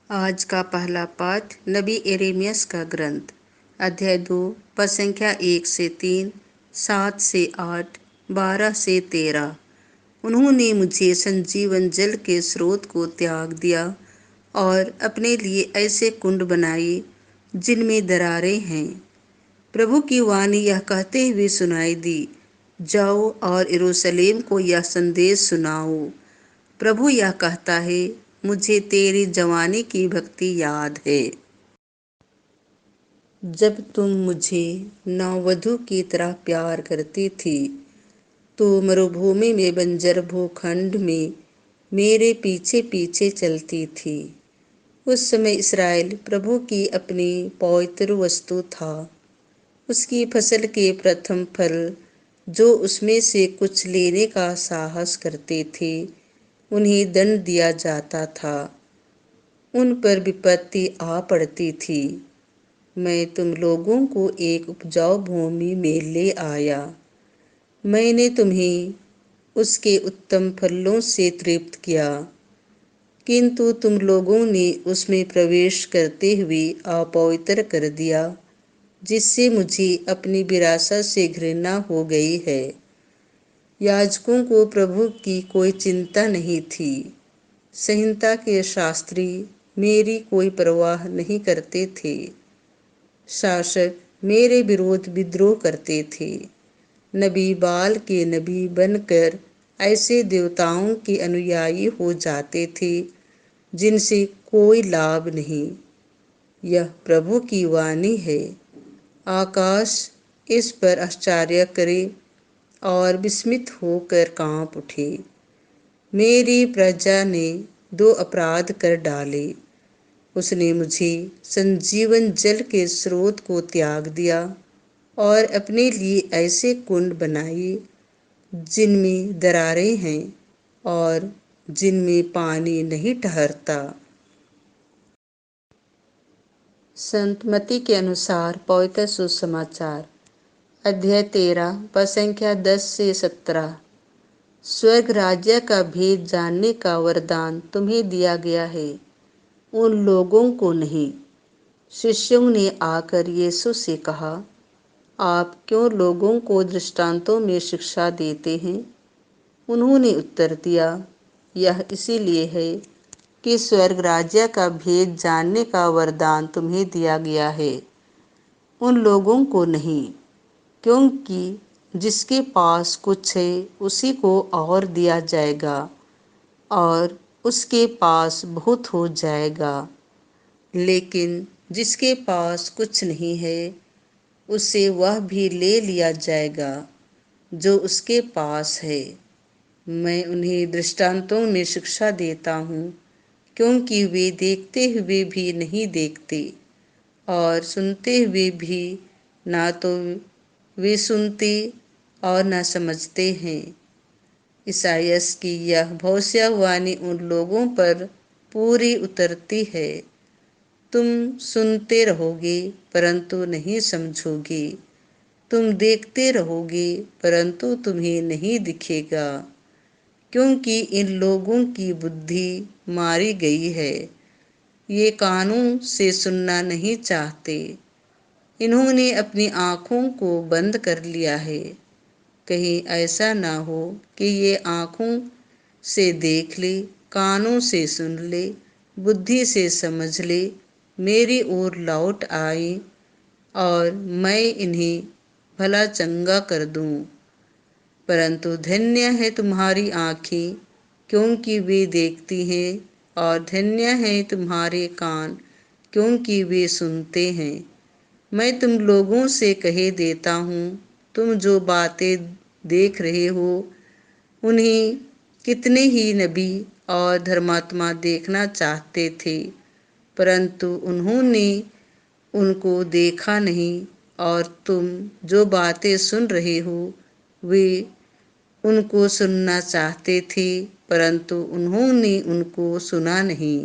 आज का पहला पाठ नबी यिर्मयाह का ग्रंथ, अध्याय 2, पद संख्या 1 से 3, 7 से 8, 12 से 13। उन्होंने मुझे संजीवन जल के स्रोत को त्याग दिया और अपने लिए ऐसे कुंड बनाए जिनमें दरारें हैं। प्रभु की वाणी यह कहते हुए सुनाई दी, जाओ और यरूशलेम को यह संदेश सुनाओ। प्रभु यह कहता है, मुझे तेरी जवानी की भक्ति याद है, जब तुम मुझे नववधू की तरह प्यार करती थी। तो मरुभूमि में बंजर भूखंड में मेरे पीछे पीछे चलती थी। उस समय इस्राएल प्रभु की अपनी पवित्र वस्तु था। उसकी फसल के प्रथम फल जो उसमें से कुछ लेने का साहस करते थे, उन्हें दंड दिया जाता था। उन पर विपत्ति आ पड़ती थी। मैं तुम लोगों को एक उपजाऊ भूमि में ले आया। मैंने तुम्हें उसके उत्तम फलों से तृप्त किया, किंतु तुम लोगों ने उसमें प्रवेश करते हुए अपवित्र कर दिया, जिससे मुझे अपनी विरासत से घृणा हो गई है। याजकों को प्रभु की कोई चिंता नहीं थी। संहिता के शास्त्री मेरी कोई परवाह नहीं करते थे। शासक मेरे विरोध विद्रोह करते थे। नबी बाल के नबी बनकर ऐसे देवताओं के अनुयायी हो जाते थे जिनसे कोई लाभ नहीं। यह प्रभु की वाणी है। आकाश इस पर आश्चर्य करे और विस्मित होकर कांप उठे। मेरी प्रजा ने 2 अपराध कर डाले। उसने मुझे संजीवन जल के स्रोत को त्याग दिया और अपने लिए ऐसे कुंड बनाए जिनमें दरारें हैं और जिनमें पानी नहीं ठहरता। संत मत्ती के अनुसार पवित्र सुसमाचार, अध्याय 13, पद संख्या 10 से 17। स्वर्ग राज्य का भेद जानने का वरदान तुम्हें दिया गया है, उन लोगों को नहीं। शिष्यों ने आकर यीशु से कहा, आप क्यों लोगों को दृष्टांतों में शिक्षा देते हैं? उन्होंने उत्तर दिया, यह इसीलिए है कि स्वर्ग राज्य का भेद जानने का वरदान तुम्हें दिया गया है, उन लोगों को नहीं। क्योंकि जिसके पास कुछ है उसी को और दिया जाएगा और उसके पास बहुत हो जाएगा, लेकिन जिसके पास कुछ नहीं है उससे वह भी ले लिया जाएगा जो उसके पास है। मैं उन्हें दृष्टांतों में शिक्षा देता हूँ, क्योंकि वे देखते हुए भी नहीं देखते और सुनते हुए भी ना तो वे सुनते और ना समझते हैं। ईसाइयाह की यह भविष्यवाणी उन लोगों पर पूरी उतरती है। तुम सुनते रहोगे परंतु नहीं समझोगे, तुम देखते रहोगे परंतु तुम्हें नहीं दिखेगा, क्योंकि इन लोगों की बुद्धि मारी गई है। ये कानों से सुनना नहीं चाहते, इन्होंने अपनी आँखों को बंद कर लिया है। कहीं ऐसा ना हो कि ये आँखों से देख ले, कानों से सुन ले, बुद्धि से समझ ले, मेरी ओर लौट आए और मैं इन्हें भला चंगा कर दूं। परंतु धन्य है तुम्हारी आँखें, क्योंकि वे देखती हैं, और धन्य है तुम्हारे कान, क्योंकि वे सुनते हैं। मैं तुम लोगों से कहे देता हूँ, तुम जो बातें देख रहे हो उन्हें कितने ही नबी और धर्मात्मा देखना चाहते थे, परंतु उन्होंने उनको देखा नहीं। और तुम जो बातें सुन रहे हो वे उनको सुनना चाहते थे, परंतु उन्होंने उनको सुना नहीं।